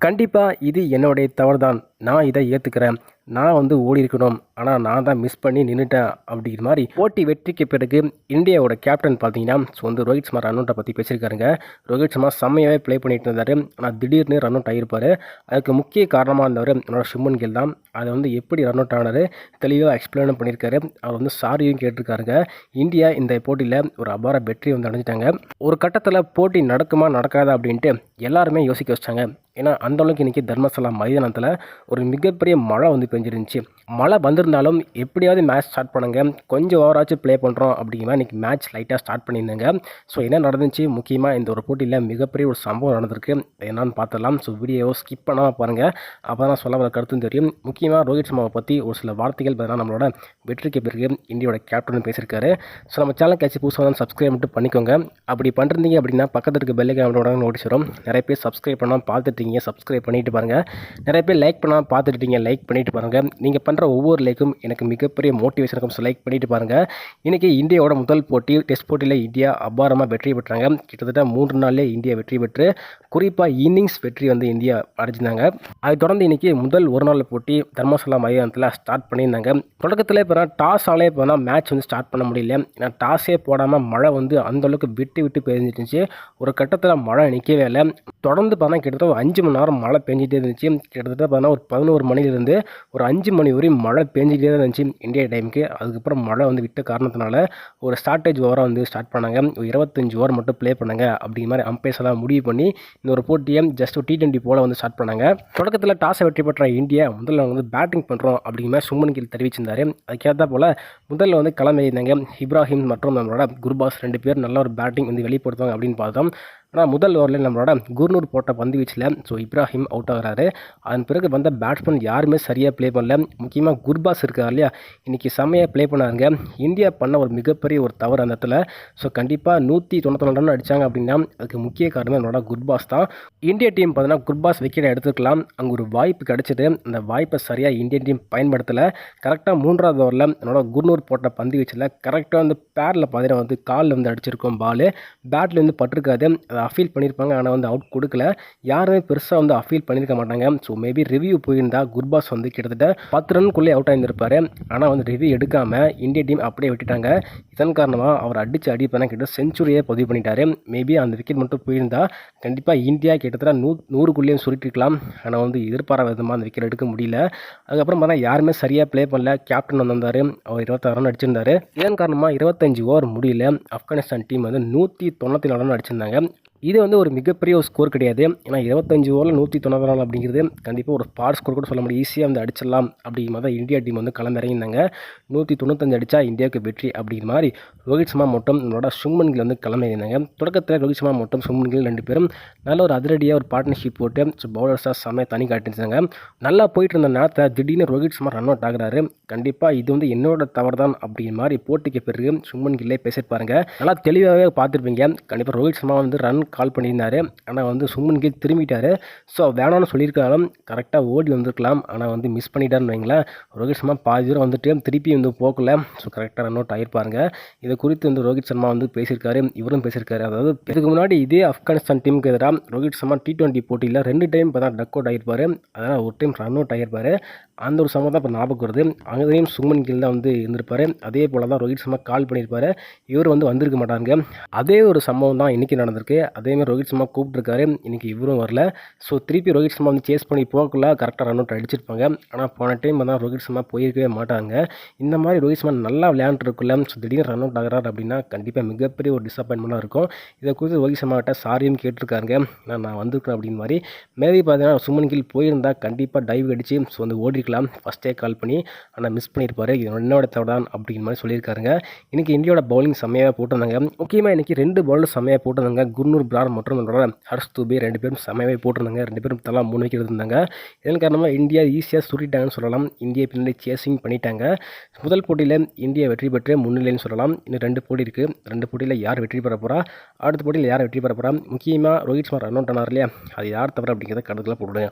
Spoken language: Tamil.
கண்டிப்பாக இது என்னுடைய தவறு தான். நான் இதை ஏற்றுக்கிறேன். நான் ஓடியிருக்கணும். ஆனால் நான் தான் மிஸ் பண்ணி நின்றுட்டேன் அப்படிங்கிற மாதிரி போட்டி வெற்றிக்கு பிறகு இந்தியாவோட கேப்டன் பார்த்தீங்கன்னா ரோஹித் சர்மா ரன் அவுட்டை பற்றி பேசியிருக்காருங்க. ரோஹித் சர்மா செம்மையாகவே ப்ளே பண்ணிட்டு இருந்தார். ஆனால் திடீர்னு ரன் அவுட் ஆகியிருப்பார். அதுக்கு முக்கிய காரணமாக இருந்தவர் என்னோட சுப்மன் கில் தான். அதை எப்படி ரன் அவுட் ஆனார் தெளிவாக எக்ஸ்பிளைனும் பண்ணியிருக்காரு. அவர் சாரியும் கேட்டிருக்காருங்க. இந்தியா இந்த போட்டியில் ஒரு அபார வெற்றி அடைஞ்சிட்டாங்க. ஒரு கட்டத்தில் போட்டி நடக்குமா நடக்காதா அப்படின்ட்டு எல்லாருமே யோசிக்க வச்சாங்க. ஏன்னா அந்தளவுக்கு இன்றைக்கி தர்மசாலா மைதானத்தில் ஒரு மிகப்பெரிய மழை பெஞ்சிருந்துச்சு. மழை வந்திருந்தாலும் எப்படியாவது மேட்ச் ஸ்டார்ட் பண்ணுங்க, கொஞ்சம் ஓவராச்சும் ப்ளே பண்ணுறோம் அப்படிங்கிற மாதிரி இன்றைக்கி மேட்ச் லைட்டாக ஸ்டார்ட் பண்ணியிருந்தாங்க. என்ன நடந்துச்சு, முக்கியமாக இந்த ஒரு போட்டியில் மிகப்பெரிய ஒரு சம்பவம் நடந்திருக்கு. என்னன்னு பார்த்துடலாம். வீடியோவை ஸ்கிப் பண்ணாமல் பாருங்கள். அப்போ தான் சொல்ல வர கருத்தும் தெரியும். முக்கியமாக ரோஹித் சர்மாவை பற்றி ஒரு சில வார்த்தைகள் பார்த்தீங்கன்னா நம்மளோட வெற்றிக்கு பிறகு இந்தியாவோட கேப்டன் பேசியிருக்காரு. நம்ம சேனல் கேட்சி புதுசாக சப்ஸ்கிரைப் மட்டும் பண்ணிக்கோங்க. அப்படி பண்ணுறீங்க அப்படின்னா பக்கத்தில் இருக்க பெல் ஐகானோட நோட்டீஸ் வரும். நிறைய பேர் சப்ஸ்கிரைப் பண்ணாமல் பார்த்துட்டு சப்ஸ்கிரைப் பண்ணிட்டு பாருங்கள். நிறைய பேர் லைக் பண்ணாமல் பார்த்துட்டீங்க, லைக் பண்ணிட்டு பாருங்கள். நீங்கள் பண்ணுற ஒவ்வொரு லைக்கும் எனக்கு மிகப்பெரிய மோட்டிவேஷன் இருக்கும். லைக் பண்ணிட்டு பாருங்கள். இன்றைக்கி இந்தியாவோட முதல் போட்டி டெஸ்ட் போட்டியில் இந்தியா அபாரமாக வெற்றி பெற்றாங்க. கிட்டத்தட்ட 3 நாள்லேயே இந்தியா வெற்றி பெற்று குறிப்பாக இன்னிங்ஸ் வெற்றி இந்தியா அடைஞ்சிருந்தாங்க. அதை தொடர்ந்து இன்றைக்கி முதல் ஒரு நாள் போட்டி தர்மசாலா மைதானத்தில் ஸ்டார்ட் பண்ணியிருந்தாங்க. தொடக்கத்தில் இப்போ டாஸ் ஆலே போனால் மேட்ச் ஸ்டார்ட் பண்ண முடியல. ஏன்னா டாஸே போடாமல் மழை அந்தளவுக்கு விட்டு பெஞ்சிருந்துச்சு. ஒரு கட்டத்தில் மழை நிற்கவே இல்லை. தொடர்ந்து பார்த்தா கிட்டத்தட்ட ஒரு 5 மணி நேரம் மழை பெஞ்சிட்டே இருந்துச்சு. கிட்டத்தட்ட பார்த்தா ஒரு 11 மணிலேருந்து ஒரு 5 மணி வரையும் மழை பெஞ்சிட்டே தான் இருந்துச்சு இந்தியா டைமுக்கு. அதுக்கப்புறம் மழை விட்ட காரணத்தினால ஒரு ஸ்டார்டேஜ் ஓவராக ஸ்டார்ட் பண்ணாங்க. ஒரு 25 ஓவர் மட்டும் ப்ளே பண்ணாங்க அப்படிங்கிற மாதிரி அம்பையர்ஸ் எல்லாம் முடிவு பண்ணி இந்த ஒரு போட்டியை ஜஸ்ட் T20 போல் ஸ்டார்ட் பண்ணாங்க. தொடக்கத்தில் டாஸை வெற்றி பெற்ற இந்தியா முதல்ல பேட்டிங் பண்ணுறோம் அப்படிங்கிற மாதிரி சுப்மன் கில் தெரிவிச்சிருந்தார். அதுக்கேற்ற போல் முதல்ல களமிறங்கியிருந்தாங்க. இப்ராஹிம் மற்றும் நம்மளோட குர்பாஸ் 2 பேர் நல்ல ஒரு பேட்டிங் வெளிப்படுத்துவாங்க அப்படின்னு பார்த்தோம். ஆனால் முதல் ஓவரில் நம்மளோட குர்னூர் போட்ட பந்து வீச்சில் இப்ராஹிம் அவுட் ஆகிறாரு. அதன் பிறகு வந்த பேட்ஸ்மேன் யாருமே சரியாக ப்ளே பண்ணல. முக்கியமாக குர்பாஸ் இருக்கார் இல்லையா, இன்றைக்கி செம்மையாக ப்ளே பண்ணாருங்க. இந்தியா பண்ண ஒரு மிகப்பெரிய ஒரு தவறு அந்த இடத்துல. கண்டிப்பாக 194 ரன் அடித்தாங்க அப்படின்னா அதுக்கு முக்கிய காரணம் என்னோட குர்பாஸ் தான். இந்திய டீம் பார்த்தீங்கன்னா குர்பாஸ் விக்கெட்டை எடுத்துக்கலாம். அங்கே ஒரு வாய்ப்பு கிடச்சிது. அந்த வாய்ப்பை சரியாக இந்தியன் டீம் பயன்படுத்தலை. கரெக்டாக 3வது ஓவரில் என்னோட குர்னூர் போட்ட பந்து வீச்சில் கரெக்டாக பேரில் பார்த்தீங்கன்னா காலில் அடிச்சிருக்கோம். பால் பேட்டில் பட்டிருக்காது. அதை அஃபீல் பண்ணியிருப்பாங்க. ஆனால் அவுட் கொடுக்கல. யாருமே பெருசாக அஃபீல் பண்ணியிருக்க மாட்டாங்க. மேபி ரிவ்யூ போயிருந்தால் குர்பாஸ் கிட்டத்தட்ட 10 ரன்குள்ளே அவுட் ஆகியிருப்பார். ஆனால் ரிவ்யூ எடுக்காமல் இந்திய டீம் அப்படியே விட்டுட்டாங்க. இதன் காரணமாக அவர் அடித்து அடிப்பேனா கிட்ட செஞ்சுரியே பதிவு பண்ணிட்டார். மேபி அந்த விக்கெட் மட்டும் போயிருந்தால் கண்டிப்பாக இந்தியா கிட்டத்தட்ட 100க்குள்ளேயும் சுருட்டிருக்கலாம். ஆனால் எதிர்பாராத விதமாக அந்த விக்கெட் எடுக்க முடியல. அதுக்கப்புறம் பார்த்தா யாருமே சரியாக ப்ளே பண்ணல. கேப்டன் வந்தார். அவர் 26 ரன் அடிச்சிருந்தார். இதன் காரணமாக 25 ஓவர் முடியல. ஆப்கானிஸ்தான் டீம் 194 ரன் அடிச்சிருந்தாங்க. இது ஒரு மிகப்பெரிய ஒரு ஸ்கோர் கிடையாது. ஏன்னா 25 ஓவரில் 194 அப்படிங்கிறது கண்டிப்பாக ஒரு பார் ஸ்கோர் கூட சொல்ல முடியும். ஈஸியாக அடிச்சிடலாம் அப்படிங்கிற மாதிரி தான் இந்தியா டீம் களமிறங்கியிருந்தாங்க. 195 அடித்தா இந்தியாவுக்கு வெற்றி அப்படிங்கிற மாதிரி ரோஹித் சர்மா மற்றும் நம்மளோட சுப்மன் கில் களமிறங்கியிருந்தாங்க. தொடக்கத்தில் ரோஹித் சர்மா மற்றும் சுப்மன் கில் 2 பேரும் நல்ல ஒரு அதிரடியாக ஒரு பார்ட்னர்ஷிப் போட்டு பவுலர்ஸாக செம்மையாக தனி காட்டிருந்தாங்க. நல்லா போயிட்டு இருந்த நேரத்தில் திடீர்னு ரோஹித் சர்மா ரன் அவுட் ஆகிறாரு. கண்டிப்பாக இது என்னோட தவறு தான் அப்படிங்கிற மாதிரி போட்டிக்கு பிறகு சுப்மன் கில்லே பேசியிருப்பாருங்க. நல்லா தெளிவாகவே பார்த்துருப்பீங்க. கண்டிப்பாக ரோஹித் சர்மா ரன் கால் பண்ணியிருந்தார். ஆனால் சுப்மன் கில் திரும்பிட்டார். வேணாம்னு சொல்லியிருக்காலும் கரெக்டாக ஓடி வந்திருக்கலாம். ஆனால் மிஸ் பண்ணிட்டாருன்னு வைங்களேன். ரோஹித் சர்மா பாதி தூரம் திருப்பி போகல. கரெக்டாக ரன் அவுட் ஆகிருப்பாருங்க. இதை குறித்து ரோஹித் சர்மா பேசியிருக்காரு. இவரும் பேசியிருக்காரு. அதாவது இதுக்கு முன்னாடி இதே ஆப்கானிஸ்தான் டீமுக்கு எதிராக ரோஹித் சர்மா T20 போட்டியில் 2 டைம் பார்த்தா டக் அவுட் ஆகிருப்பார். அதனால் ஒரு டைம் ரன் அவுட் ஆகிருப்பார். அந்த ஒரு சம்பவம் தான் இப்போ ஞாபகம் வருது. அங்கேயும் சுப்மன் கில் தான் இருந்திருப்பார். அதே போல் தான் ரோஹித் சர்மா கால் பண்ணியிருப்பார். இவர் வந்திருக்க மாட்டாங்க. அதே ஒரு சம்பவம் தான் இன்றைக்கி நடந்திருக்கு. அதேமாதிரி ரோஹித் சர்மா கூப்பிட்டுருக்காரு. இன்றைக்கி இவரும் வரல. திருப்பி ரோஹித் சர்மா சேஸ் பண்ணி போகல. கரெக்டாக ரன் அவுட் அடிச்சிருப்பாங்க. ஆனால் போன டைம் தான் ரோஹித் சர்மா போயிருக்கவே மாட்டாங்க. இந்த மாதிரி ரோஹித் சர்மா நல்லா விளையாண்டுருக்குள்ள திடீர்னு ரன் அவுட் ஆகிறார் அப்படின்னா கண்டிப்பாக மிகப்பெரிய ஒரு டிசப்பாயின்மெண்ட்டாக இருக்கும். இதை குறித்து ரோஹித் சர்மா கிட்ட சாரியும் கேட்டிருக்காருங்க. நான் வந்திருக்கேன் அப்படின்னு மாதிரி. மேபி பார்த்தீங்கன்னா சுப்மன் கில் போயிருந்தால் கண்டிப்பாக டைவ் அடித்து ஓடிக்கலாம் ஃபஸ்ட்டே கால் பண்ணி. ஆனால் மிஸ் பண்ணியிருப்பார். இது என்னோட தவறு தான் அப்படிங்கிற மாதிரி சொல்லியிருக்காருங்க. இன்றைக்கி இந்தியாவோட பவுலிங் செம்மையாக போட்டிருந்தாங்க. முக்கியமாக இன்றைக்கி 2 பவுலர் செம்மையாக போட்டிருந்தாங்க. குர்னூர் பிரார் மற்றும் ஹர்ஷ் துபே 2 பேரும் செம்மையாகவே போட்டிருந்தாங்க. 2 பேரும் தலா 3 விக்கெட் இருந்தாங்க. இதன் காரணமாக இந்தியா ஈஸியாக சுருட்டிட்டாங்கன்னு சொல்லலாம். இந்தியா பின்னாடி சேசிங் பண்ணிட்டாங்க. முதல் போட்டியில் இந்தியா வெற்றி பெற்று முன்னிலைன்னு சொல்லலாம். இன்னும் 2 போட்டி இருக்குது. 2 போட்டியில் யார் வெற்றி பெற போகிறா, அடுத்த போட்டியில் யார் வெற்றி பெற போகிறா, முக்கியமாக ரோஹித் சர்மா ரன் அவுட் ஆனார் இல்லையா, அது யார் தவிர அப்படிங்கிறத கணக்கில் போடுங்க.